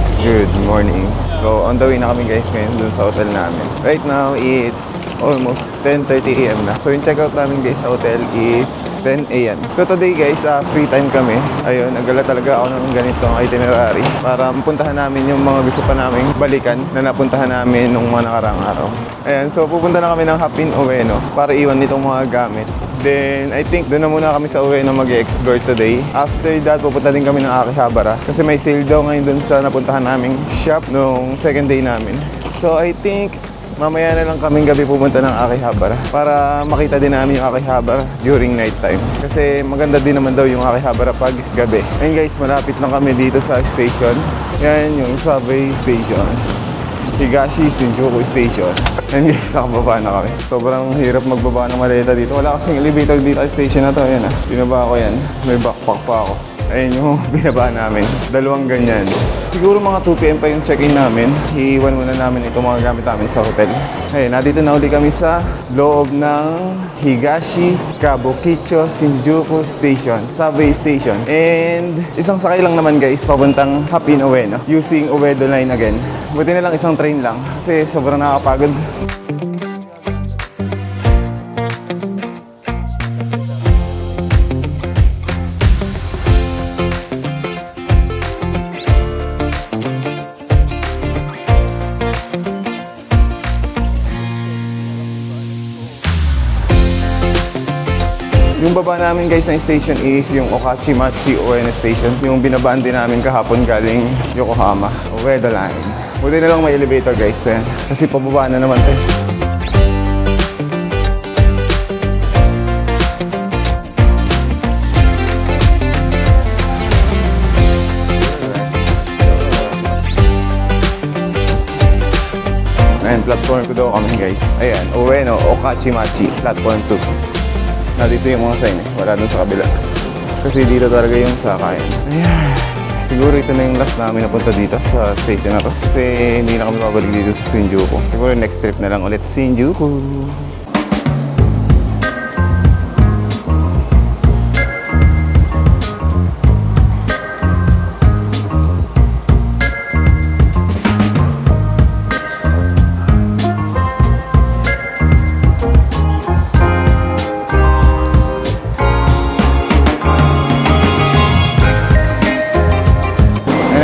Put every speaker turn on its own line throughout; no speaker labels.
guys, good morning. So on the way na kami guys ngayon dun sa hotel namin. Right now it's almost 10:30 AM na. So yung checkout namin guys sa hotel is 10 AM. So today guys, free time kami. Ayun, nagala talaga ako ng ganitong itinerary para mapuntahan namin yung mga gusto pa naming balikan na napuntahan namin nung mga nakaraang araw. Ayan, so pupunta na kami ng Hapin Ueno para iwan nitong mga gamit. Then, I think doon na muna kami sa Ueno mag-explore today. After that, pupunta din kami ng Akihabara. Kasi may sale daw ngayon doon sa napuntahan naming shop nung second day namin. So, I think mamaya na lang kaming gabi pupunta ng Akihabara para makita din namin yung Akihabara during night time. Kasi maganda din naman daw yung Akihabara pag gabi. Ayun guys, malapit na kami dito sa station. Yan yung subway station. Higashi Shinjuku Station. And guys, nakababa na kami. Sobrang hirap magbaba ng maleta dito. Wala kasing elevator dito sa station na to. Ayan binaba ko yan. Tapos may backpack pa ako. Ayun yung binaba namin. Dalawang ganyan. Siguro mga 2 PM pa yung check-in namin. Iiwan muna namin itong mga gamit namin sa hotel. Ayun, nandito na uli kami sa loob ng Higashi Kabukicho Shinjuku Station, subway station. And isang sakay lang naman guys, papuntang Hapin Ueno using Uedo Line again. Buti na lang isang train lang kasi sobrang nakakapagod. Yung baba namin guys na station is yung Okachimachi Ueno Station. Yung binabaan din namin kahapon galing Yokohama, Uedo Line. Buti na lang may elevator guys kasi pababa na naman ito. Ayan, platform 2 daw kami guys. Ayan, Ueno Okachimachi, platform 2. Dito yung mga sign wala dun sa kabila. Kasi dito talaga yung sakayan. Ayan. Siguro ito na yung last namin napunta dito sa station na to. Kasi hindi na kami babalik dito sa Shinjuku. Siguro next trip na lang ulit Shinjuku.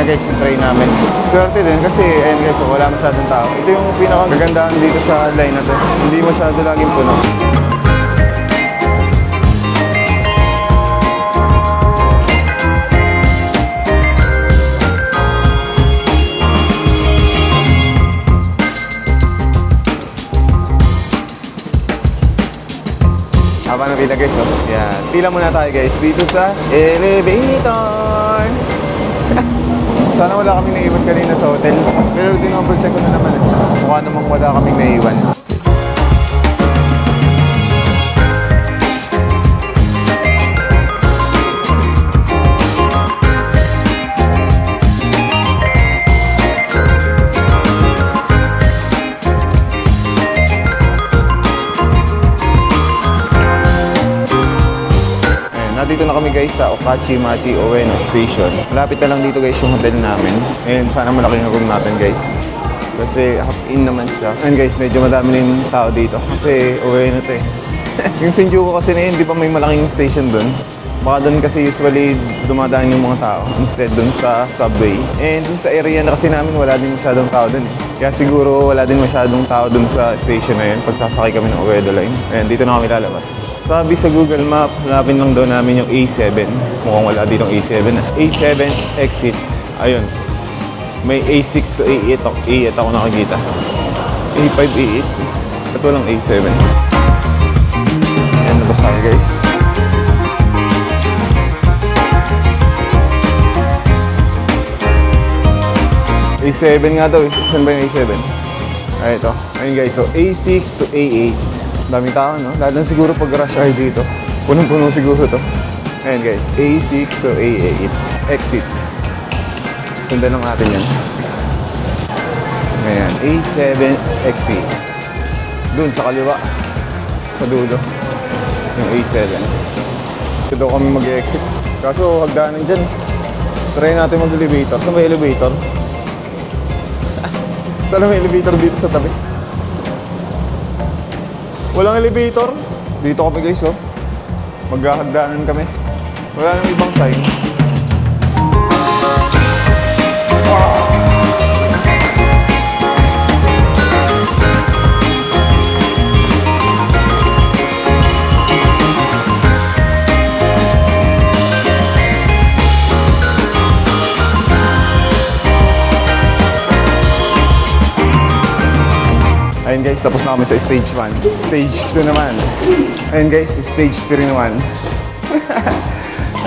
Guys, yung train namin. Swerte din kasi ayun guys, wala masyadong tao. Ito yung pinakagagandahan dito sa line na to. Hindi masyado laging puno. Haba na pila guys, oh. Yan. Pila muna tayo guys dito sa elevator. Sana wala kaming naiwan kanina sa hotel. Pero din-overcheck ko na naman. Mukha namang wala kaming naiwan. Dito na kami guys sa Okachimachi Ueno Station. Malapit na lang dito guys yung hotel namin. And sana malaki yung room natin guys. Kasi half-in naman siya. And guys, medyo madami rin tao dito. Kasi Ueno to eh. Yung Shinjuku kasi na yun, di ba may malaking station dun? Baka dun kasi usually dumadaan yung mga tao instead dun sa subway. And dun sa area na kasi namin wala din masyadong tao dun eh. Kaya siguro wala din masyadong tao dun sa station na yun pag sasakay kami ng Uedo Line. And dito na kami lalabas. Sabi sa Google Map, hanapin lang daw namin yung A7. Mukhang wala din yung A7 ah. A7 exit. Ayun. May A6 to A8 ako nakikita. A5, A8. Ito lang A7. Ayan, labas tayo guys. A7 nga daw eh. Saan ba yung A7? Ay, ito. Ayun guys, so A6 to A8. Daming tao, no? Lalo na siguro pag rush hour dito. Punong-puno siguro to. Ayun guys, A6 to A8. Exit. Tunda lang natin yan. Ayan, A7 exit. Doon sa kaliwa. Sa dulo. Yung A7. Ito daw kami mag-exit. Kaso hagdanan dyan. Try natin mag-elevator. Saan ba elevator? Saan may elevator dito sa tabi? Walang elevator. Dito kami guys, oh. Maghahagdanan kami. Wala nang ibang sign. Ayun guys, tapos na kami sa stage 1. Stage 2 naman. Ayun guys, stage 3 naman.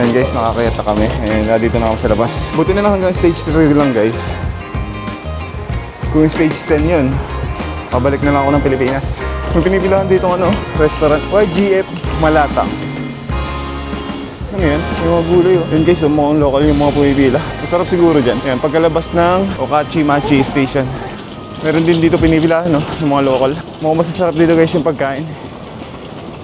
Ayun guys, nakakayat na kami. Ayun, dito na ako sa labas. Buti na lang hanggang stage 3 lang guys. Kung stage 10 yun, pabalik na lang ako ng Pilipinas. May pinipilahan dito ano, restaurant. YGF Malata. Ano yan? Yung mga gulay oh. Yun guys, mukhang local yung mga pumipila. Masarap siguro dyan. Yan, pagkalabas ng Okachimachi Station. Meron din dito pinipilahan, no? Ng mga local. Mukhang masasarap dito guys yung pagkain.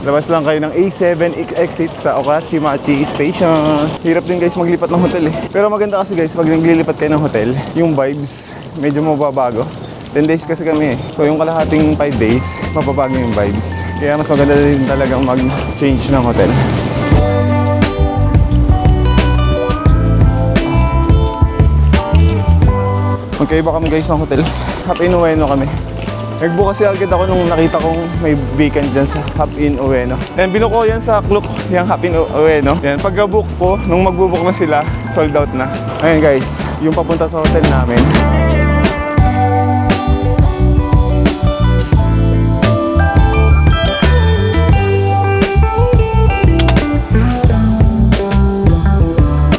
Labas lang kayo ng A7 exit sa Okachimachi Station. Hirap din guys maglipat ng hotel eh. Pero maganda kasi guys, pag naglilipat kayo ng hotel, yung vibes medyo mababago. 10 days kasi kami eh. So yung kalahating 5 days, mababago yung vibes. Kaya mas maganda din talagang mag-change ng hotel. Magkaiba kami guys ng hotel. Hop In Ueno kami. Nagbook kasi agad ako nung nakita kong may vacant dyan sa Hop In Ueno. And binuko ko yan sa Klook, yung Hop In Ueno. Yan, pagka-book ko, nung mag-book na sila, sold out na. Ayun guys, yung papunta sa hotel namin.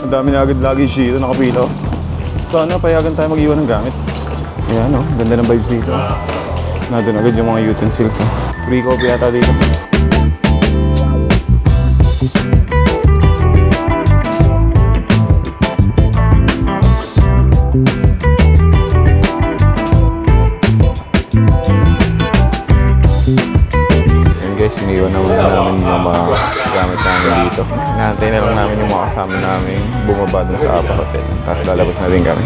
Ang dami na agad luggage dito, nakapila. Sana payagan tayo mag-iwan ng gamit. Ayan o, ganda ng vibes dito. Nandun agad yung mga utensils. Free coffee yata dito. Ayan guys, iniwan naman namin yung mga gamit namin dito. Hinahantay na lang namin yung mga kasama namin bumaba dun sa Apa Hotel. Tapos lalabas na din kami.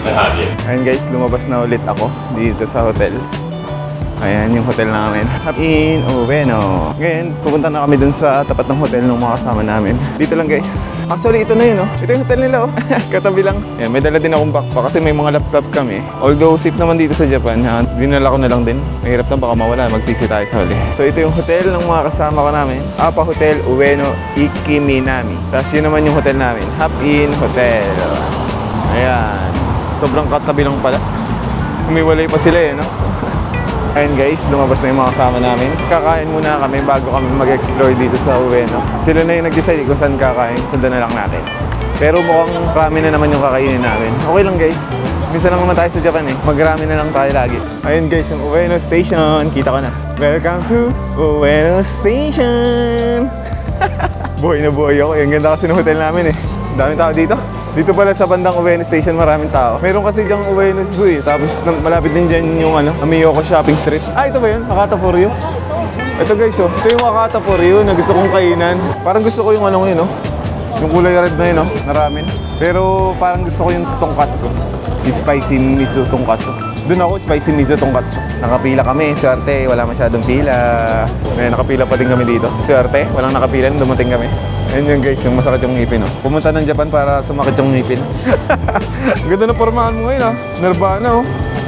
Ayan guys, lumabas na ulit ako dito sa hotel. Ayan yung hotel namin. Hop In Ueno. Ngayon, pupunta na kami dun sa tapat ng hotel ng mga kasama namin. Dito lang guys. Actually, ito na yun oh. Ito yung hotel nila oh. Katabi lang. Ayan, may dala din akong backpack kasi may mga laptop kami. Although safe naman dito sa Japan, dinala ko na lang din. Mahirap na baka mawala, magsisi tayo sa huli. So ito yung hotel ng mga kasama ko namin. Apa Hotel Ueno Ikiminami. Tapos yun naman yung hotel namin. Hop In Hotel. Ayan. Sobrang katabi lang pala. Humiwalay pa sila eh, no? Ayun guys, lumabas na yung mga kasama namin. Kakain muna kami bago kami mag-explore dito sa Ueno. Sila na yung nag-decide kung saan kakain. Sundan na lang natin. Pero mukhang rami na naman yung kakainin namin. Okay lang guys. Minsan lang naman tayo sa Japan eh. Magrami na lang tayo lagi. Ayun guys, yung Ueno Station. Kita ko na. Welcome to Ueno Station. Buhay na buhay ako. Yung ganda kasi ng hotel namin eh. Daming tao dito. Dito pala sa bandang Ueno Station, maraming tao. Meron kasi dyang Ueno Sui. Tapos malapit din dyan yung Amiyoko Shopping Street. Ah, ito ba yun? Akata for you? Ito guys, oh. Ito yung Akata for you na gusto kong kainan. Parang gusto ko yung yun, oh. Yung kulay red na yun, oh. Na ramen. Pero parang gusto ko yung tonkatsu. Yung spicy miso tonkatsu. Doon ako, spicy miso tonkatsu. Nakapila kami, swerte. Wala masyadong pila. Ngayon, nakapila pa din kami dito. Swerte, walang nakapila. Dumating kami. Ayun yun guys, yung masakit yung ngipin, oh. Pumunta ng Japan para sumakit yung ngipin. Ganda na pormahan mo ngayon, ah. Nirvana, oh.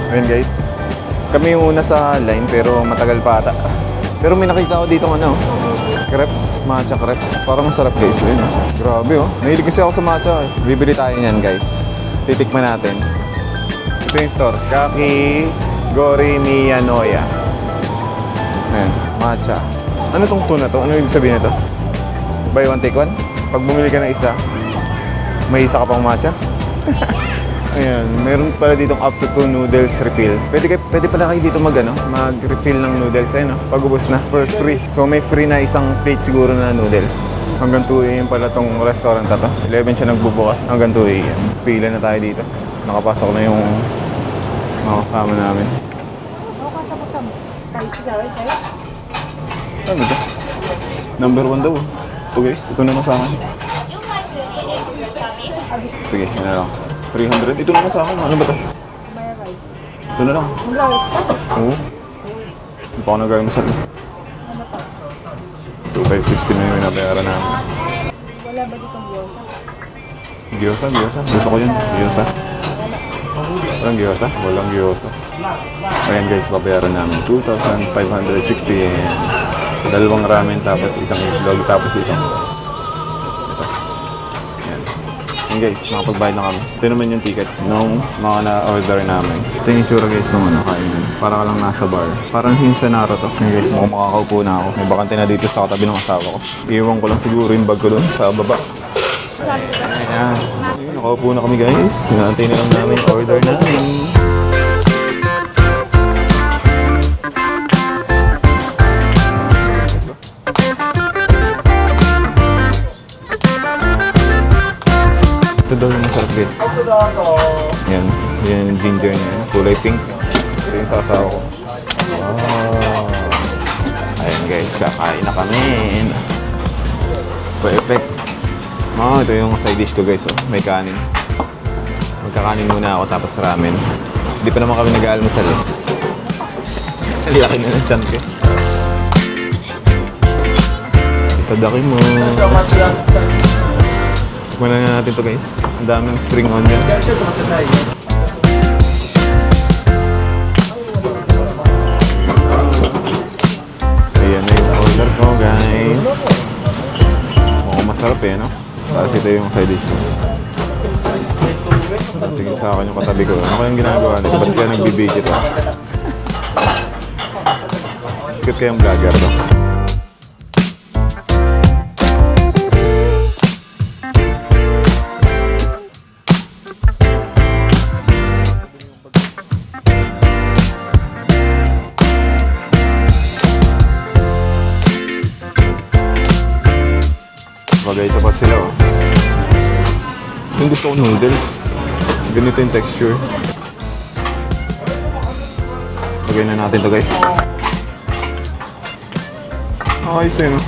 Ayun guys. Kami yung una sa line pero matagal pa ata. Pero may nakita ko dito crepes, matcha crepes. Parang masarap guys, ayun, oh. Grabe, oh. Nahilig kasi ako sa matcha, eh. Bibili tayo niyan guys. Titikman natin. Ito yung store. Kakigori Miyanoya. Ayan, matcha. Ano tong tuna to? Ano ibig sabihin nito? Buy one, take one. Pag bumili ka ng isa, may isa ka pang matcha. Ayan, meron pala ditong up to 2 noodles refill. Pwede pala kayo dito mag-refill ng noodles no? Pag ubos na, for free. So may free na isang plate siguro na noodles. Hanggang 2 AM pala tong restaurant na to. 11 siya nagbubukas, hanggang 2 AM. Pila na tayo dito. Nakapasok na yung mga kasama namin. Ano ito? Number 1 daw. Ito guys, ito naman sa akin. Sige, yun na lang. 300. Ito naman sa akin. Ano ba ito? Ito na lang.
Mag-rice ka?
Oo. Hindi pa ako nag-almusal. 2,560 na yung nabayaran namin.
Wala ba ditong gyoza?
Gyoza, gyoza. Gusto ko yun. Gyoza. Walang gyoza? Walang gyoza. Ayan guys, babayaran namin 2,560 yen. Dalawang ramen tapos isang itlog tapos ito. Ito. Ayan. Ayan guys, nakapagbayad na kami. Ito naman yung ticket nung mga na-order namin. Ito yung itsura guys nung ano, kainan. Para ka lang nasa bar. Parang yung sa Naruto. Ayan guys, mukhang makakaupo na ako. May bakante na dito sa katabi ng asawa ko. Iwan ko lang siguro yung bag ko doon sa baba. Ayan. Ayun, nakaupo na kami guys. Sinantay na lang namin yung order namin. Ito daw yung masarap guys. Yan. Yan yung ginger niya. Kulay pink. Ito yung sasawa ko. Wow. Ayan guys, kakain na kami. Perfect. Ito yung side dish ko guys. May kanin. Magkakanin muna ako tapos ramen. Hindi pa naman kami nag-aalmusal eh. Laki na ng tiyan ko. Itadaki mo. Tikman na natin to guys. Ang daming spring onion. Ayan na yung order ko guys. Mukhang masarap eh, no? Tapos ito yung side dish ko. Tingin sa akin yung katabi ko. Ano kayang ginagawa nito? Ba't kaya nagbibigit ito? Sikat kayang vlogger to. Bagay tapat sila oh. Yung gusto ko noodles. Ganito yung texture. Lagay na natin to guys. Ayos eh no.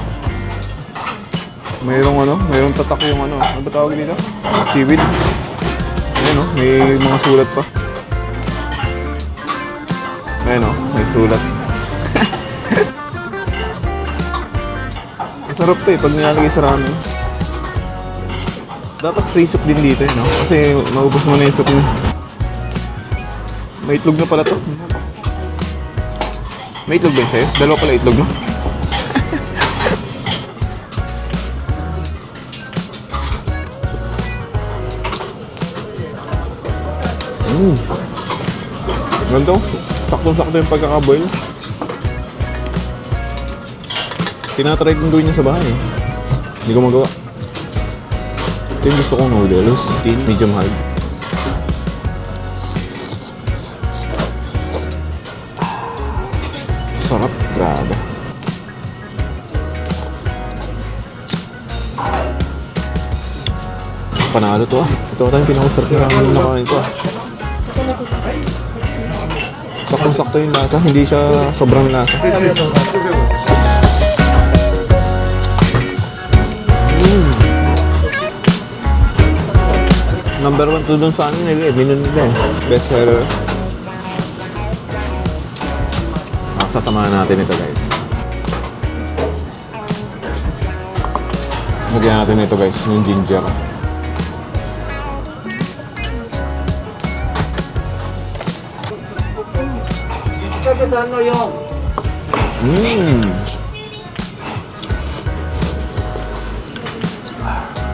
Mayroong tatak yung ano. Ano ba tawag dito? Seaweed. Ayan oh, may mga sulat pa. Ayan oh, may sulat. Masarap to eh, pag nilalagay sa ramen. Dapat free soup din dito eh, no? Kasi maubos mo na yung soup niya. May itlog na pala to. May itlog ba yun sa'yo? Dalawa pala itlog, no? Ganda oh. Sakto-sakto yung pagkakaboil. Tinatry kong gawin niya sa bahay eh. Hindi ko magawa. Ito yung gusto kong noodles. In medium hard. Sarap. Grabe. Panalo to ah. Ito tayong pinakasarap yung ramen na nakain ko ah. Sakto-sakto yung lasa. Hindi siya sobrang lasa. Number 1 to dun sa ano nila eh. Menu nila eh. Best seller. Sasamahan natin ito guys. Lagyan natin ito guys. Yung ginger.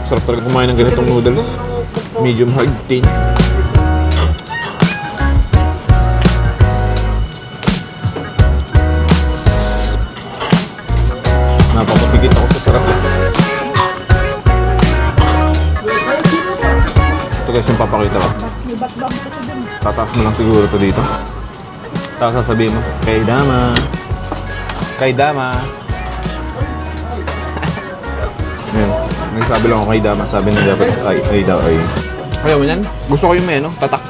Sarap talaga kumain ng ganitong noodles. Medium hard thin. Napapapigit ako sa sarap. Ito guys yung papakita ko. Tataas mo lang siguro ito dito. Tapos sasabihin mo, kay Dama. Kay Dama. Ayan. Nagsabi lang ako kay Dama. Sabi na dapat ay daw ay. Ayaw mo yan? Gusto ko yung may ano, tatak.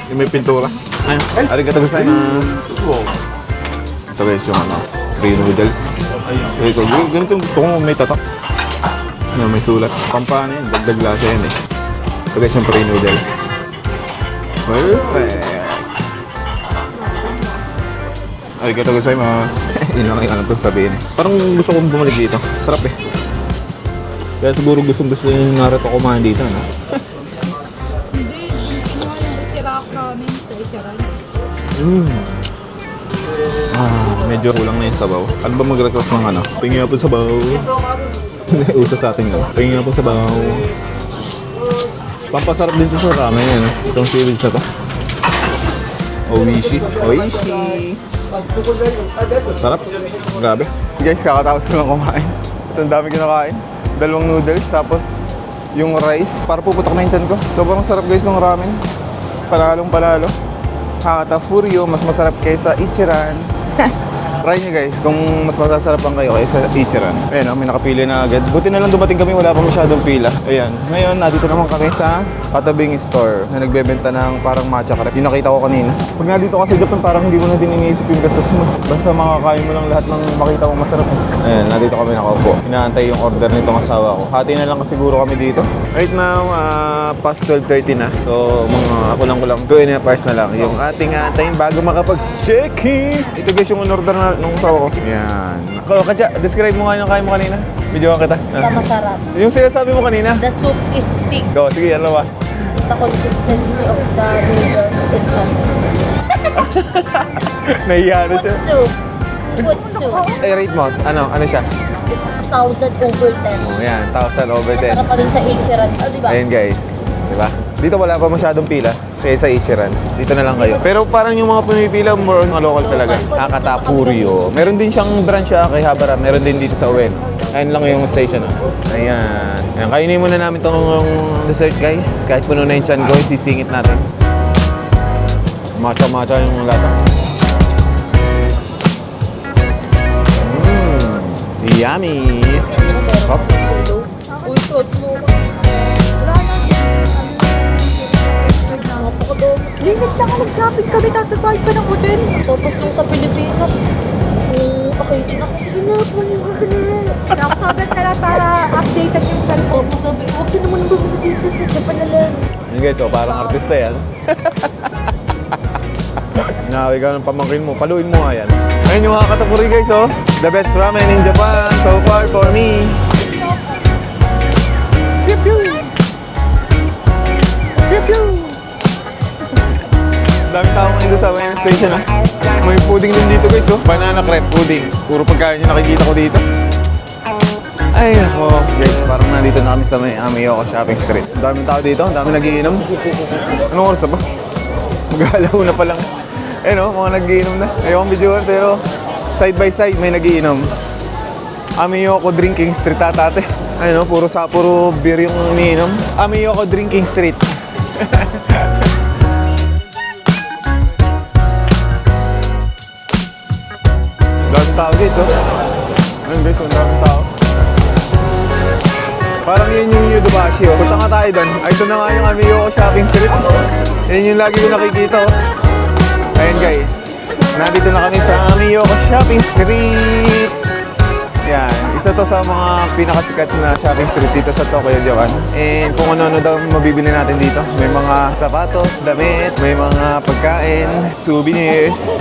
Yung may pintura. Ayun. Arigato gozaimasu. Ito guys yung ano, free noodles. Ito, ganito gusto ko may tatak. Ano, may sulat. Pampano yun, dagdag lasa yan eh. Ito guys yung free noodles. Perfect. Arigatou gozaimasu. Yun lang yung alam kong sabihin eh. Parang gusto kong bumalik dito. Sarap eh. Kaya siguro gusto yung Naruto kumain dito, no?
Hindi. Tira namin sa Icharan.
Medyo kulang na yung sabaw. Ano ba mag-request ng ano? Pingi nga po sabaw. Usa sa atin, no? Pingi nga po sabaw. Pampasarap din ito sa ramen, eh, no? Itong seaweed sa to. Oishi. Oishi. Sarap. Grabe. Guys, kakatapos ko lang kumain. Ito, ang dami kinakain. 2 noodles, tapos yung rice. Para puputok na yung tiyan ko. Sobrang sarap guys ng ramen. Panalong panalo. Hakata Furio, mas masarap kaysa Ichiran. Try nyo guys kung mas masasarapan kayo kaysa Ichiran. Ayan, may nakapili na agad. Buti na lang dumating kami, wala pa masyadong pila. Ayan, ngayon nandito naman kami sa katabing store na nagbebenta ng parang matcha crepe. Yung nakita ko kanina. Pag nandito ka sa Japan, parang hindi mo na din iniisip yung gastos mo. Basta makakain mo lang lahat ng makita mo masarap. Ayan, nandito kami nakaupo. Inaantay yung order nitong asawa ko. Hati na lang siguro kami dito. Right now, past 12:30 na. So, mga ako lang 2.5 hours na lang. Yung ating antayin bago makapag-check-in. Ito guys yung order na nung asawa ko. Yan. Kadya, describe mo nga yung kain mo kanina. Videoan kita.
Basta masarap.
Yung sinasabi mo kanina.
The soup is thick.
Go, sige, ano ba?
The consistency of the noodles is
Nahiya na
Food
siya.
soup. Food soup.
Rate mo, ano siya?
It's 1,000 over 10.
Yan, 1,000 over 10.
Masarap pa dun sa Ichiran. Oh, diba?
Ayun guys, di ba? Dito wala pa masyadong pila kaya sa Ichiran. Dito na lang kayo. Pero parang yung mga pumipila, more on mga local talaga. Hakata Furio. Meron din siyang branch kay Habara. Meron din dito sa Uwen. Ayun lang yung station. Ayan. Ayan. Kainin muna namin itong dessert guys. Kahit puno na yung chan ko, sisingit natin. Matcha-matcha yung lasa. Yummy! Hop.
Uy, short mo. Wala na. Napakadami. Limit na ka nag-shopping kami tapos bayad pa ng hotel. Tapos nung sa Pilipinas, okay din ako. Sige na, punin ka na. Nakasabat ka na para updated yung cellphone. Tapos sabi, huwag ka naman bumili dito sa Japan na lang.
Yun guys, so parang artista yan. Nawi ka ng pamangkin mo, paluin mo nga yan. Ayun yung Hakata Furio guys, oh. The best ramen in Japan so far for me. Pew pew! Pew pew! Daming tao ngayon sa Ueno Station, ah. May pudding din dito guys, oh. Banana crepe pudding. Puro pagkain yung nakikita ko dito. Ay, ako. Guys, parang nandito na kami sa may Ameyoko Shopping Street. Ang daming tao dito, ang daming nagiinom. Anong oras na ba? Mag-alaw na pa lang. Eh no, mga nagiinom na. Ayokong videoan pero side by side may nagiinom. Ameyoko Drinking Street tatate. Ayun no, puro beer yung iniinom. Ameyoko Drinking Street. Daming tao guys, oh. Ayun guys, ang daming tao. Parang yun yung New Dubashi, oh. Punta nga tayo doon. Ay, ito na nga yung Ameyoko Shopping Street. Yun yung lagi ko nakikita, oh. Ayun guys, nandito na kami sa Ameyoko Shopping Street. Yan, isa to sa mga pinakasikat na shopping street dito sa Tokyo, Japan. And kung ano-ano daw mabibili natin dito. May mga sapatos, damit, may mga pagkain, souvenirs.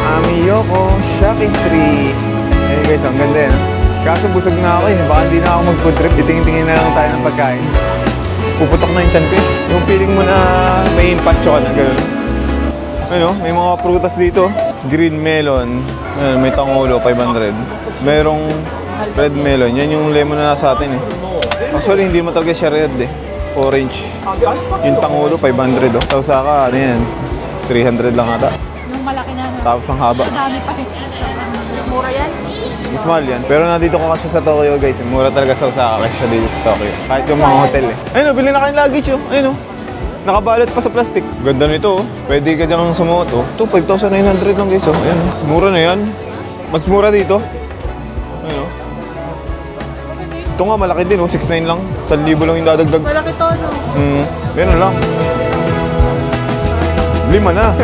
Ameyoko Shopping Street. Ayun guys, ang ganda yan. Kaso busog na ako eh. Baka hindi na ako mag-food trip. Itingin-tingin na lang tayo ng pagkain. Puputok na yung tiyan ko eh. Yung feeling mo na may impacho ka na, gano'n. Ano, may mga prutas dito. Green melon. Ayun, may tangulo, 500. Merong red melon. Yan yung lemon na nasa atin eh. Actually, hindi mo talaga siya red eh. Orange. Yung tangulo, 500 oh. Sa Osaka, ano yan? 300 lang ata.
Yung malaki na.
Tapos ang haba.
Dami pa eh. Mura yan?
Mas mahal yan. Pero nandito ko kasi sa Tokyo guys. Mura talaga sa Osaka kasi dito sa Tokyo. Kahit yung mga hotel eh. Ayun o, bilhin na kayong luggage oh. Ayun o. Nakabalot pa sa plastic. Ganda nito oh. Pwede ka dyang sumuot oh. Ito, 5,900 lang guys oh. Ayun oh. Mura na yan. Mas mura dito. Ayun oh. Ito nga malaki din oh. 6,900 lang. 1,000 lang yung dadagdag.
Malaki to, no?
Meron lang. 5 na.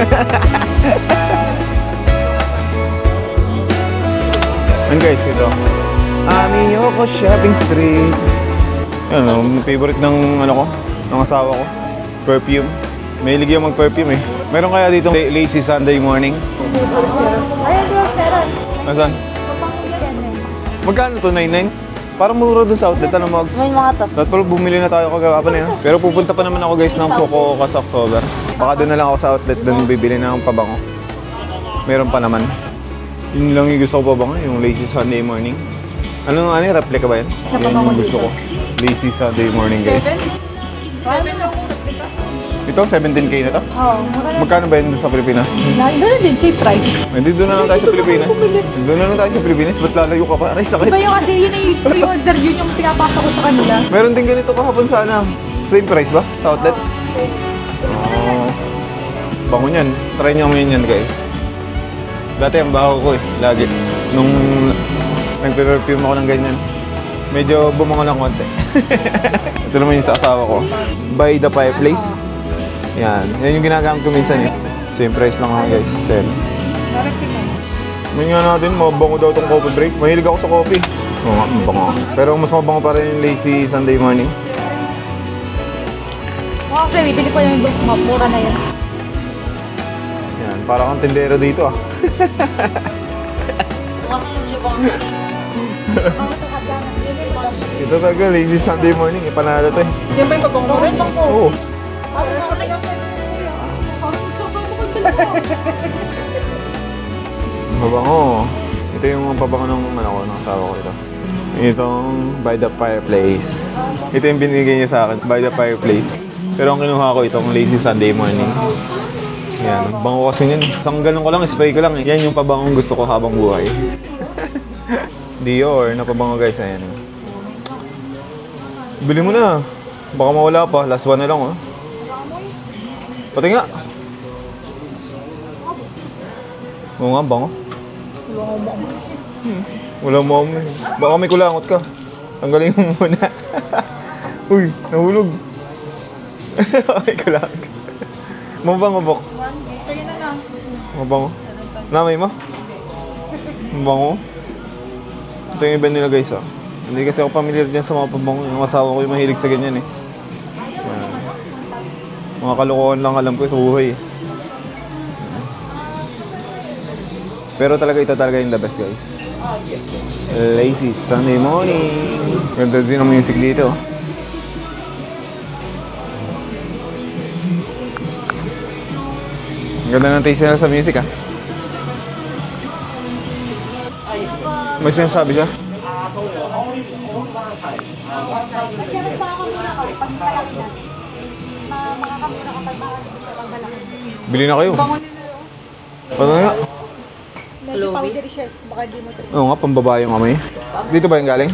And guys, ito. Tamiyoko Shopping Street. Yan, favorite ng ano ko, ng asawa ko. Perfume. May ligyan mag-perfume eh. Meron kaya dito lazy Sunday morning?
Ayan, bro, Sarah.
Nasaan? Magkano to? 99? Parang mura dun sa outlet. Ano mag?
May mga to.
Dapat pala bumili na tayo kagawa pa na yan. Pero pupunta pa naman ako guys ng Fukuoka sa October. Baka doon na lang ako sa outlet. Doon bibili na ng pabango. Meron pa naman. Yun lang yung gusto ko pabango. Yung lazy Sunday morning. Ano nga replica ba yan? Yan yung gusto ko. Lazy Sunday morning guys.
7 lang ako.
Ito, 17K na to?
Oo.
Magkano ba yun sa Pilipinas?
Doon din, same price.
Hindi, doon na lang tayo sa Pilipinas. Doon na lang tayo sa Pilipinas. Ba't lalayo ka pa? Aray, sakit.
Iba yung kasi yun ay pre-order, yun yung pinapasa ko sa kanila.
Meron din ganito kahapon sana. Same price ba? Sa outlet? Oh. Bango niyan. Try niyo ngayon yan, guys. Dati ang baho ko eh. Lagi. Nung nagpe-perfume ako ng ganyan. Medyo bumango ng konti. Ito naman yung sa asawa ko. By the fireplace. Yan. Yan yung ginagamit ko minsan eh. Same price lang ako guys. Sell. May nga natin, mabango daw itong coffee break. Mahilig ako sa coffee. Oo nga, mabango. Pero mas mabango pa rin yung lazy Sunday morning.
Actually, bibili ko yung mura na yun.
Yan, parang kang tindero dito ah. Ito talaga, lazy Sunday morning. Ipanalo to eh.
Yan ba yung pagkongkuren lang ko?
Oo.
Parang sa kanya sa parang magsasama ko dalawa.
Mabango. Ito yung pabango ng ano ko, ng asawa ko ito. Itong by the fireplace. Ito yung binigay niya sa akin, by the fireplace. Pero ang kinuha ko itong lazy Sunday morning. Yan, bango kasi yun. Isang ganun ko lang, spray ko lang eh. Yan yung pabangong gusto ko habang buhay. Dior, napabango guys, ayan. Bili mo na. Baka mawala pa, last one na lang oh. Pati nga. Oo nga, bango. Wala mo. Baka may kulangot ka. Tanggalin mo muna. Uy, nahulog. May kulangot. Mabango, Bok.
Kaya na lang.
Mabango. Namay mo? Mabango. Ito yung iba nila guys ah. Hindi kasi ako familiar dyan sa mga pabango. Yung asawa ko yung mahilig sa ganyan eh. Yan. Mga kalokohan lang alam ko sa buhay eh. Pero talaga ito talaga yung the best guys. Lazy Sunday morning. Ganda din ang music dito. Ang ganda ng taste nila sa music ah. May sinasabi siya? Bili na kayo. Paano nga?
Medyo powdery siya. Baka di mo ito.
Oo nga, pambabae yung amoy. Dito ba yung galing?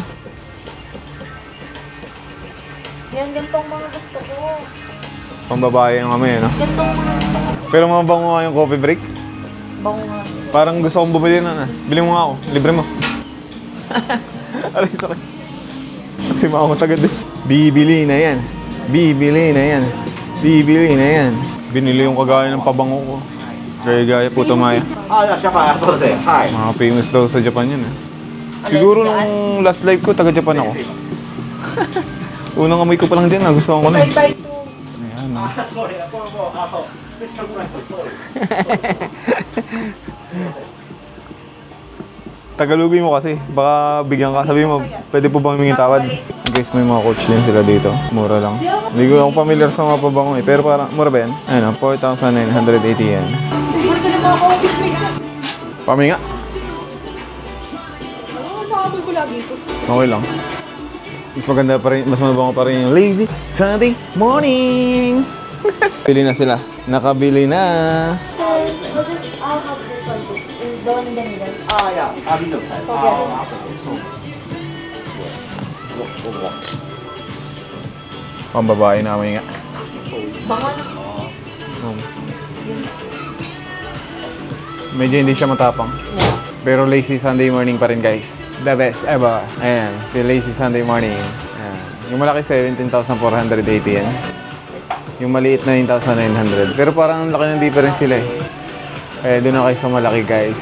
Yan, gantong mga gusto ko.
Pambabae yung amoy, no?
Gantong mga gusto ko.
Pero mabango nga yung coffee break.
Bango nga.
Parang gusto kong bumili na. Bili mo nga ako. Libre mo. Aray, sakit. Kasi makamot agad eh. Bibili na yan. Bibili na yan. Bibili na yan. Binili yung kagaya ng pabango ko. Gaya-gaya, Putomaya. Mga famous daw sa Japan yun eh. Siguro nung last life ko, taga-Japan ako. Unang amoy ko pa lang dyan, nagustuhan ko na eh.
Bye-bye to.
Ayan, no? Tagalogin mo kasi, baka bigyan ka. Sabi mo, pwede po bang humingin tawad? Guys, may mga coach din sila dito. Mura lang. Hindi ko ako familiar sa mga pabango eh. Pero parang, mura ba yan? Ayun, 4,980 yan.
Siguro ka na mga office mate.
Paminga.
Nakaboy ko lagi ito.
Okay lang. Mas maganda pa rin, mas mabango pa rin yung lazy Sunday morning. Pili na sila. Nakabili na.
I'll have this one too. The one in the middle.
middle side.
Pambabae namin nga.
Bango na.
Medyo hindi siya matapang. Pero lazy Sunday morning pa rin guys. The best ever. Ayan, si lazy Sunday morning. Ayan. Yung malaki 17,480 yan. Yung maliit 9,900. Pero parang ang laki ng difference sila eh. Kaya doon na kayo sa malaki guys.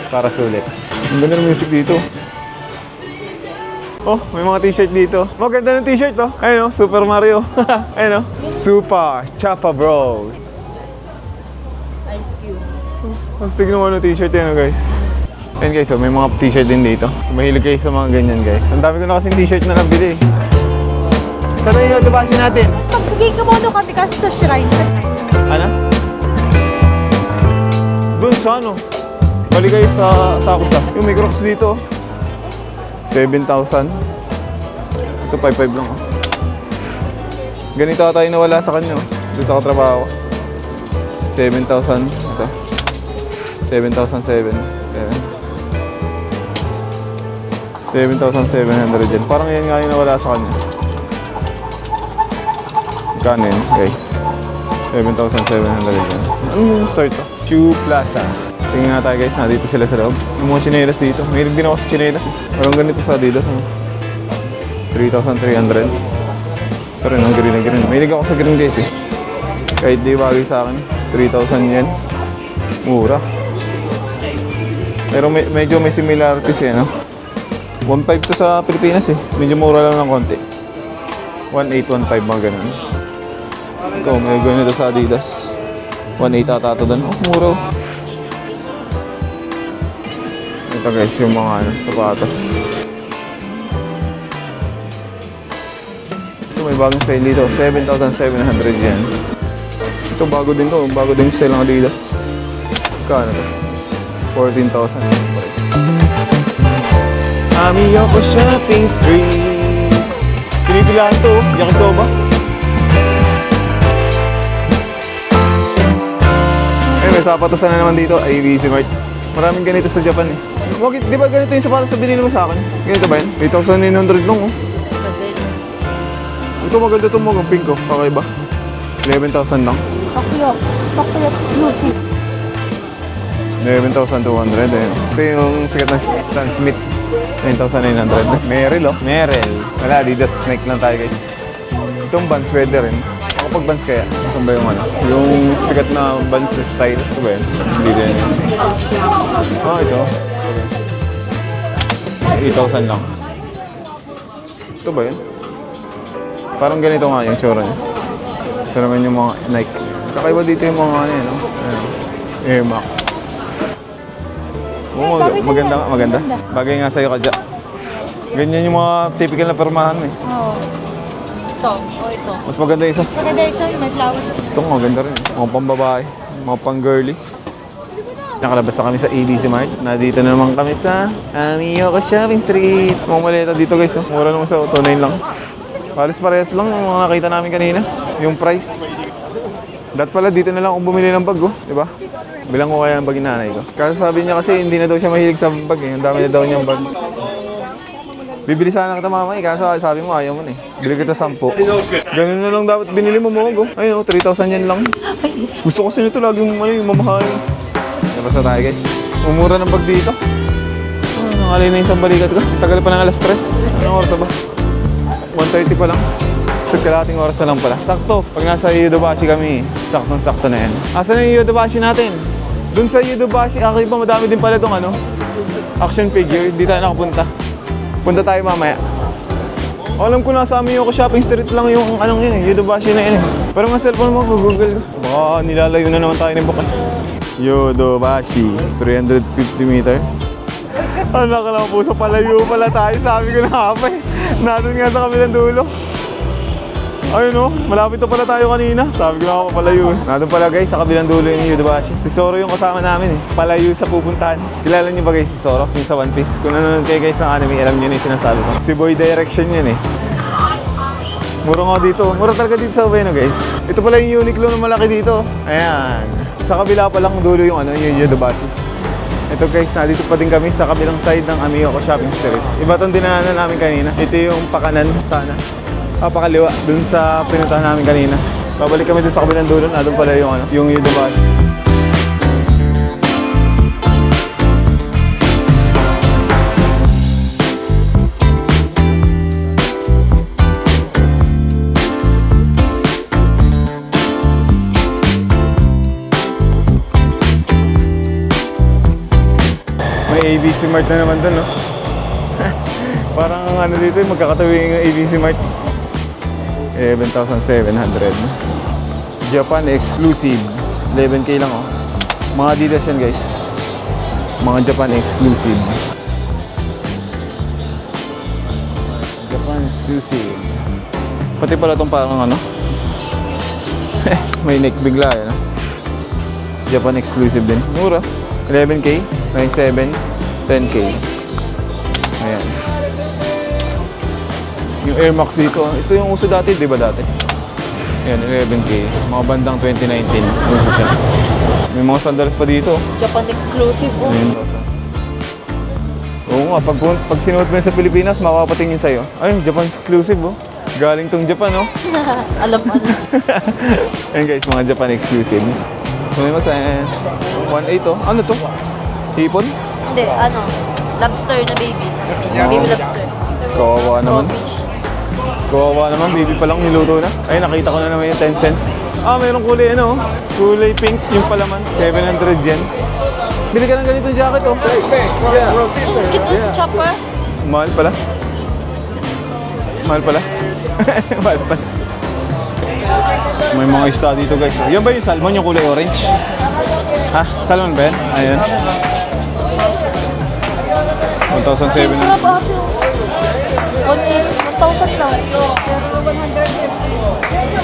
Para sulit. Ang ganda ng music dito. Oh, may mga t-shirt dito. Maganda ng t-shirt oh. Ayun oh, Super Mario. Ayun oh. Super Chapa Bros.
Ice Cube.
Mas tignan mo ng t-shirt yan oh guys. Ayun guys, oh, may mga t-shirt din dito. Mahilig kayo sa mga ganyan guys. Ang dami ko na kasing t-shirt na nabili. Saan na yung yodobashi natin?
Magbigay ka muna kami kasi sa shrine.
Ano? Doon sa ano? Balik kayo sa Akusa. Yung may Crocs dito. 7,000. Ito 5,500 lang. Oh. Ganito tayo nawala sa kanya. Ito sa katrabaho. 7,000. Ito. 7,700. 7,700 yan. Parang yan nga yung nawala sa kanya. Magkano yun, guys? 7,700 yan. Anong store to? Shoe Plaza. Tingnan nga tayo guys, dito sila sa loob. Yung mga chinelas dito. Mahilig din ako sa chinelas eh. Parang ganito sa Adidas. 3,300. Ito rin, ang green na green. Mahilig ako sa green guys eh. Kahit di bagay sa akin. 3,000 yen. Mura. Pero medyo may similarities eh, no? 1,500 to sa Pilipinas eh. Medyo mura lang ng konti. 1,800, 1,500 mga ganun. Ito, may ganito sa Adidas. 1,800 ata ito doon. Oh, mura. Ito guys, yung mga sapatos. Ito, may bagong style dito. 7,700 yan. Ito, bago din to. Bago din style ng Adidas. Kano to? 14,000 yung price. Amiyoko Shopping Street. Pinipilaan to, yakisoba. Ayun, may sapatos na naman dito, ABC Mart. Maraming ganito sa Japan eh. Bakit, di ba ganito yung sapatos na binili mo sa akin? Ganito ba yan? 8,900 lang oh.
Kasi,
Ito maganda itong mga pink ko, kakaiba. 11,000 lang.
Tokyo. Tokyo exclusive.
11,200 eh. Ito yung sikat na Stan Smith. 9,900. Merrell oh. Merrell. Wala, Adidas Nike lang tayo guys. Itong Vans pwede rin. Kapag Vans kaya, saan ba yung ano? Yung sikat na Vans na style. Ito ba yun? Hindi din. Ito. 8,000 lang. Ito ba yun? Parang ganito nga yung tsura niya. Ito naman yung mga Nike. Kakaiba dito yung mga ano yun, no? Air Max. Oo, maganda nga, maganda. Bagay nga sa'yo, Kadya. Ganyan yung mga typical na permahan eh.
Oo. Ito. O ito.
Mas maganda yung isa.
Maganda isa yung may flowers.
Ito nga, maganda rin. Mga pambabae, mga pang-girly. Nakalabas na kami sa ABC Mart. Nandito na naman kami sa Amiyoko Shopping Street. Mga maleta dito guys. Oh. Mura naman sa 2,900 lang. Halos parehas lang yung mga nakita namin kanina. Yung price. Dahil pala dito na lang ako bumili ng bag, oh. Diba? Bilang ko kaya ng bag yung nanay ko. Kasi sabi niya kasi hindi na daw siya mahilig sa bag eh. Ang dami na daw niyang bag. Bibili sana kita mama eh. Kasi sabi mo ayaw mo eh. Bili kita 10. Ganun na lang dapat binili mo mo. Ayun oh, 3,000 yan lang. Gusto ko kasi nito laging yung mamahal. Labas na tayo guys. Umura ng bag dito. Nangalay na yung isang balikat ko. Tagal pa ng alas 3. Anong oras ba? 1:30 pa lang. Sa kalating oras na lang pala. Sakto. Pag nasa Yodobashi kami, saktong-sakto na yan. Asan na yung Yodobashi natin? Doon sa Yodobashi, pa madami din pala itong ano, action figure. Hindi tayo nakapunta. Punta tayo mamaya. Alam ko nasa Amiyoko Shopping Street lang yung anong yun eh, Yodobashi na yun eh. Pero nga cellphone mo, Google ko. Baka nilalayo na naman tayo ng Bukay. Yodobashi, 350 meters. Ano ka lang po, sa palayo pala tayo. Sabi ko na hapay. Nandun nga sa kabilang dulo. Ayun o, malapit na pala tayo kanina. Sabi ko na ako palayo eh. Nandun pala guys, sa kabilang dulo yung Yodobashi. Tesoro yung kasama namin eh. Palayo sa pupuntahan. Kilala niyo ba guys si Zoro? Yung sa One Piece. Kung nanonood kayo guys ng anime, alam niyo na yung sinasabi ko. Si Boy Direction yun eh. Mura nga dito. Mura talaga dito sa Ueno guys. Ito pala yung Uniqlo na malaki dito. Ayan. Sa kabila pa lang dulo yung ano, yung Yodobashi. Ito guys, nandito pa din kami sa kabilang side ng Amiyoko Shopping Street. Iba itong dinaanan namin kanina. Ito yung pakanan sana. Pakaliwa, dun sa pinuntahan namin kanina. Babalik kami dun sa kabilang dulo. Nandun pala yung ano, yung Yodobashi. May ABC Mart na naman dun, no? Parang ano dito, magkakatabi yung ABC Mart. 11,700. Japan exclusive. 11K lang oh. Mga Adidas yan guys. Mga Japan exclusive. Japan exclusive. Pati pala itong parang ano. May neck bigla yan. Japan exclusive din. Mura. 11K, 9,700, 10K. Ayan. Yung Air Max dito, ito yung uso dati, di ba dati? Ayan, 11K. Mga bandang 2019. Uso siya. May mga sandals pa dito.
Japan exclusive oh.
Ayun, oo nga, pag sinuot mo yun sa Pilipinas, makapatingin sa'yo. Ay, Japan exclusive oh. Galing tong Japan oh.
Alam mo na.
Ayan guys, mga Japan exclusive. So may masa 1.8 oh. Ano to? Hipon?
Hindi, ano, lobster na baby. Baby lobster.
Kawawa naman. Kawawa naman, baby pa lang niluto na. Ay, nakita ko na naman yung 10 cents. Ah, mayroong kulay ano, kulay pink, yung palaman, 700 yen. Bili ka ng ganitong jacket oh. Yeah.
Kito sa chopper.
Mahal pala. Mahal pala. Mahal pala. May mga isda dito guys. Yan ba yung salmon, yung kulay orange? Ha? Salmon ba yan? Ayan. 1,700.
Crab ate. 1,000 lang.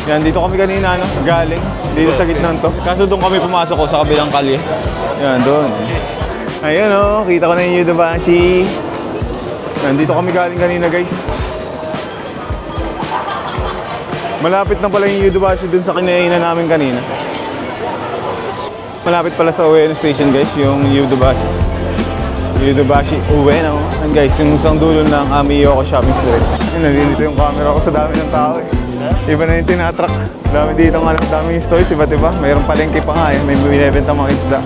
Yan, dito kami kanina, ano, galing. Dito sa gitna to. Kaso doon kami pumasok ko sa kabilang kalye. Yan, doon. Ayan, oh. Kita ko na yung Yudobashi. Nandito kami galing kanina, guys. Malapit na pala yung Yudobashi dun sa kinainan namin kanina. Malapit pala sa Ueno Station, guys, yung Yudobashi. Yudobashi Ueno. And guys, yung isang dulo ng Amiyoko Shopping Street. Ayun, nalilito yung camera ko sa dami ng tao eh. Iba na yung tinatrack. Dami dito nga, daming stores, iba't iba. Mayroong palengke pa nga eh. May binibenta mga isda.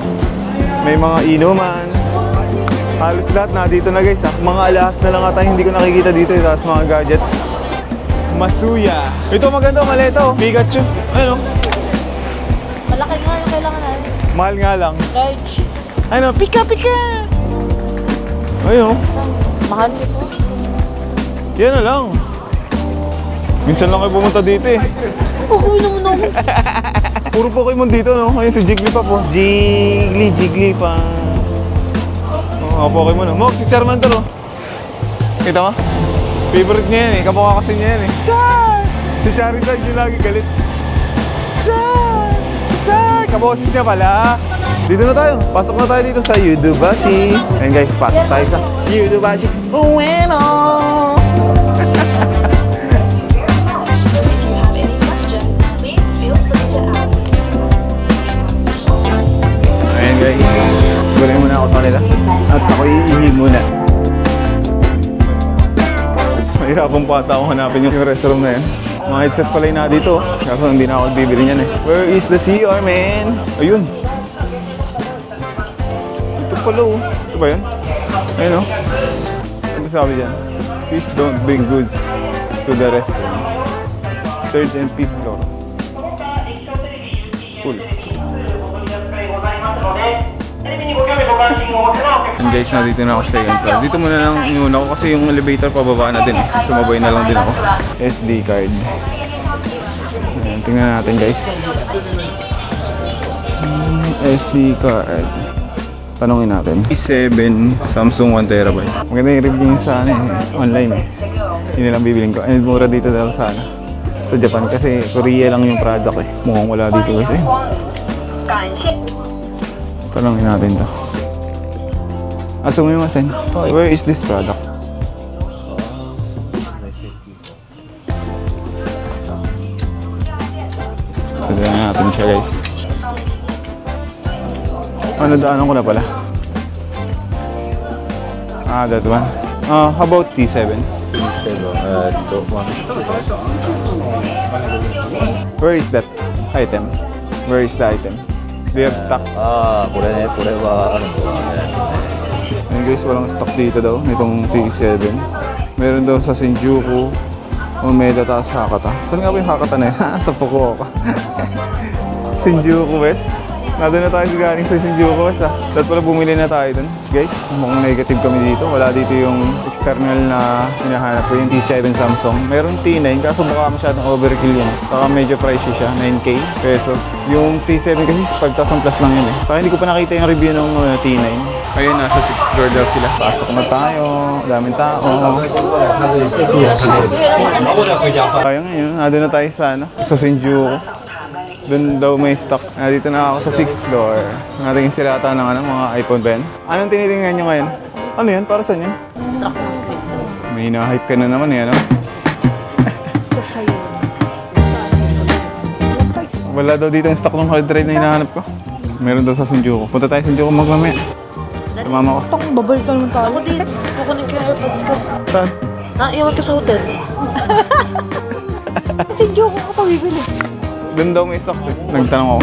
May mga inuman. Halos lahat na dito na guys. Mga alahas na lang ata hindi ko nakikita dito. Tapos mga gadgets. Masuya. Ito maganda, maleta oh. Pikachu. Ano?
Malaki nga yung kailangan namin.
Mahal nga lang.
Large.
Ano? Pika, pika! Ayun oh.
Mahal nito.
Yan na lang. Minsan lang kayo pumunta dito eh.
Oo naman ako.
Puro Pokemon dito no. Ayun si Jigglypuff po. Jigglypuff. Oh, Pokemon oh. Mok, si Charmander oh. Kita mo? Favorite niya yan eh. Kamukha kasi niya yan eh. Char! Si Charizard yung lagi galit. Char! Char! Kaboses niya pala. Dito na tayo. Pasok na tayo dito sa Yudobashi. And guys, pasok tayo sa Yudobashi Ueno! Ayan guys. Gulay muna ako sa kanila. At ako'y iihi muna. Mahirapang pata ako hanapin yung restroom na yan. Mga headset pala yung na dito. Kaso hindi na ako bibili niyan eh. Where is the CR, man? Ayun. Ito pala oh. Ito ba yun? Ayun oh. Ano sabi dyan? Please don't bring goods to the restroom. 3rd and 5th floor. Cool. And guys, dito na ako sa second floor. Dito muna lang inuna ko kasi yung elevator pababa na din eh. Sumabay na lang din ako. SD card. Ayan, tingnan natin guys. SD card. Tanungin natin. i7 Samsung 1TB. Maganda yung review niya sa ano, eh, online eh. Hindi na lang bibiling ko. And mura dito daw sa ano, sa Japan kasi Korea lang yung product eh. Mukhang wala dito guys eh. Tanungin natin to. Sumimasen. Where is this product? Tignan natin siya guys. Ano daanan ko na pala? Ah, that one. How about T7? Where is that item? Where is the item? Do you have stock? Ayun guys, walang stock dito daw, nitong T7. Meron daw sa Shinjuku, Umeda, taas Hakata. Saan nga ba yung Hakata na yun? Sa Fukuoka. Shinjuku West, Nandun na tayo galing sa Shinjuku basta. Dapat pala bumili na tayo dun. Guys, mukhang negative kami dito. Wala dito yung external na hinahanap ko, yung T7 Samsung. Meron T9, kaso baka masyadong overkill yun. Saka medyo pricey siya, 9K pesos. Yung T7 kasi 5,000 plus lang yun eh. Saka hindi ko pa nakita yung review ng T9. Ayun, nasa 6th floor daw sila. Pasok na tayo. Daming tao. Kaya ngayon, nandun na tayo sa Shinjuku. Doon daw may stock. Dito na ako sa 6th floor. Natingin sila ata ng mga iPhone ba yan? Anong tinitingnan nyo ngayon? Ano yan? Para saan yan?
Truck ng sleep daw.
May hina-hype ka na naman eh, ano?
So, sa'yo.
Wala daw dito yung stock ng hard drive na hinahanap ko. Meron daw sa Shinjuku. Punta tayo sa Shinjuku magmamaya. Sumama ko.
Itong babalik ka naman tayo. Ako din. Kukunin ko yung AirPods ko.
Saan?
Iwan ko sa hotel. Shinjuku ko pa bibili.
Doon daw may stocks eh. Nagtanong ako.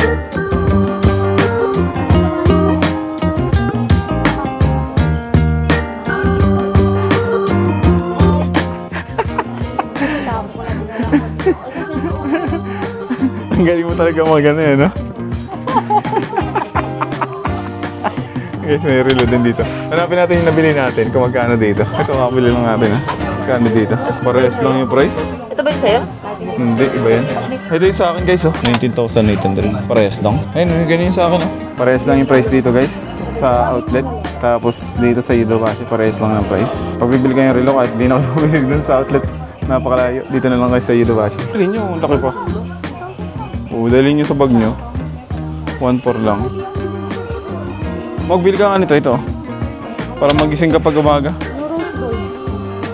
Ang galing mo talaga magano eh, no? Guys, may relo din dito. Hanapin natin yung nabili natin kung magkano dito. Ito, kakabili lang natin ha. Magkano dito? Parehas lang yung price.
Ito ba yung sa'yo?
Hindi, iba yan. Ito yung sa akin guys, oh. 19,800. Parehas lang. Ayun, ganyan sa akin, oh. Parehas lang yung price dito guys, sa outlet. Tapos dito sa Yodobashi, parehas lang ng price. Pag bibili kayo yung relo, kahit di na kayo bibili dun sa outlet, napakalayo. Dito na lang kayo sa Yodobashi. Dalhin nyo, ang laki pa. Dalhin nyo sa bag nyo. 1.4 lang. Magbili ka nga nito, ito. Para magising ka pag umaga.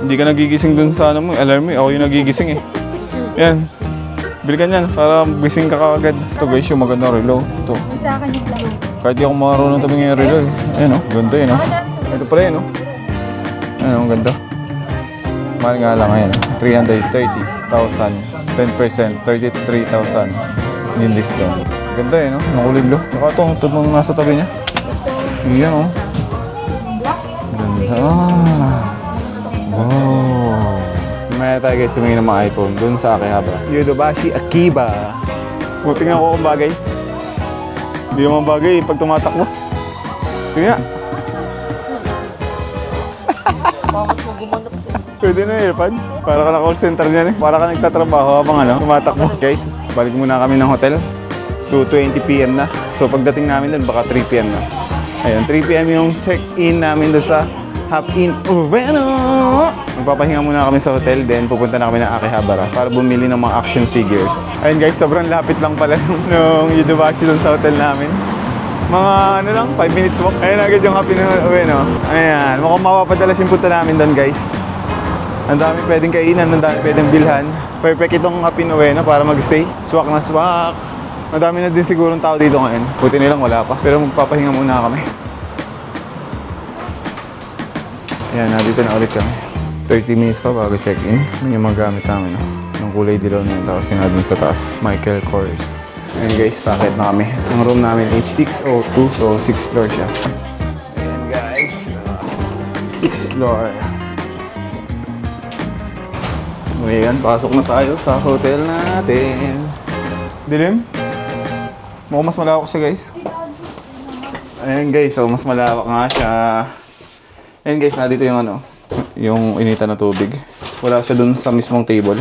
Hindi ka nagigising dun sa alarm mo. Ako yung nagigising eh. Yan. Bili ka niyan para gising ka kaagad. Ito guys, yung maganda relo. Ito.
Sa akin yung laro.
Kahit di ako marunong tumingin yung relo eh. Ayan o, ganda yun o. Ito pala yun o. Ayan o, ang ganda. Mahal nga lang ayan. 330,000. 10%, 33,000. Yung discount. Ganda yun o, nakuliblo. Tsaka ito nung nasa tabi niya. Yan o. Ganda. Wow. Maya tayo guys tumingin ng mga iPhone dun sa Akihabara. Yodobashi Akiba. Tingnan ko kung bagay. Hindi naman bagay pag tumatakbo. Sige nga.
Bakit mo gumanap?
Pwede na AirPods. Para ka na call center niyan eh. Para ka nagtatrabaho habang tumatakbo. Guys, balik muna kami ng hotel. 2:20 PM na. So pagdating namin dun baka 3 PM na. Ayun, 3 PM yung check-in namin dun sa Hop-In Ueno. Magpapahinga muna kami sa hotel, then pupunta na kami ng Akihabara para bumili ng mga action figures. Ayun guys, sobrang lapit lang pala nung Yodobashi doon sa hotel namin. Mga 5 minutes walk. Ayun agad yung Hop-In Ueno. Ayan, mukhang mapapadalas yung punta namin doon guys. Ang dami pwedeng kainan, ang dami pwedeng bilhan. Perfect itong Hop-In Ueno para mag-stay. Swak na swak. Madami na din sigurong tao dito ngayon. Buti nilang wala pa. Pero magpapahinga muna kami. Ayan, dito na ulit kami. 30 minutes pa bago check-in. Yun yung mga gamit namin. Yung kulay dilaw na yun. Tapos yun na dun sa taas. Michael Kors. Ayan guys, packet na kami. Ang room namin is 602. So 6th floor siya. Ayan guys. 6th floor. Ayan, pasok na tayo sa hotel natin. Dilim? Mukhang mas malawak siya guys. Ayan guys, so mas malawak nga siya. Ayan guys, nandito yung yung initan na tubig. Wala siya dun sa mismong table.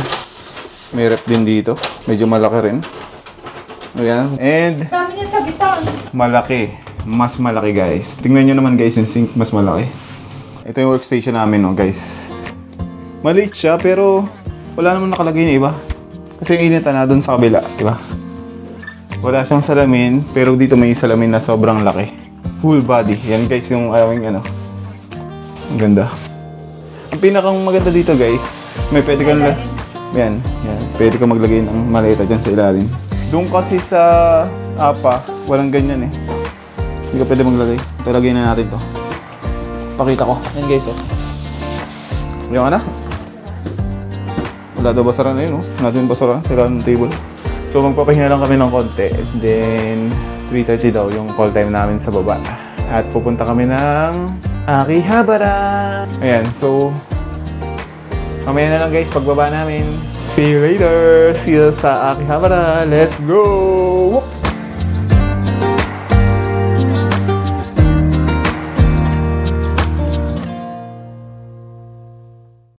May rep din dito. Medyo malaki rin. Ayan. And
Dami niya sa bitan.
malaki. Mas malaki guys. Tingnan nyo naman guys yung sink. Mas malaki. Ito yung workstation namin guys. Maliit siya pero wala naman nakalagay na iba. Kasi yung initan na dun sa kabila. Diba? Wala siyang salamin. Pero dito may salamin na sobrang laki. Full body. Yan guys yung aming ang ganda. Ang pinakang maganda dito guys, may pwede kang yan. Pwede kang maglagay ng maleta dyan sa ilalim. Doon kasi sa APA, walang ganyan eh. Hindi ka pwede maglagay. Ito, lagay na natin to. Pakita ko. Yan guys oh. Yung wala daw basura na yun oh. Wala daw yung basura. Sila ng table. So magpapahinga lang kami ng konti. And then 3:30 daw yung call time namin sa baba. At pupunta kami ng Akihabara. Ayan, so mamaya na lang guys pagbaba namin. See you later. See you sa Akihabara. Let's go!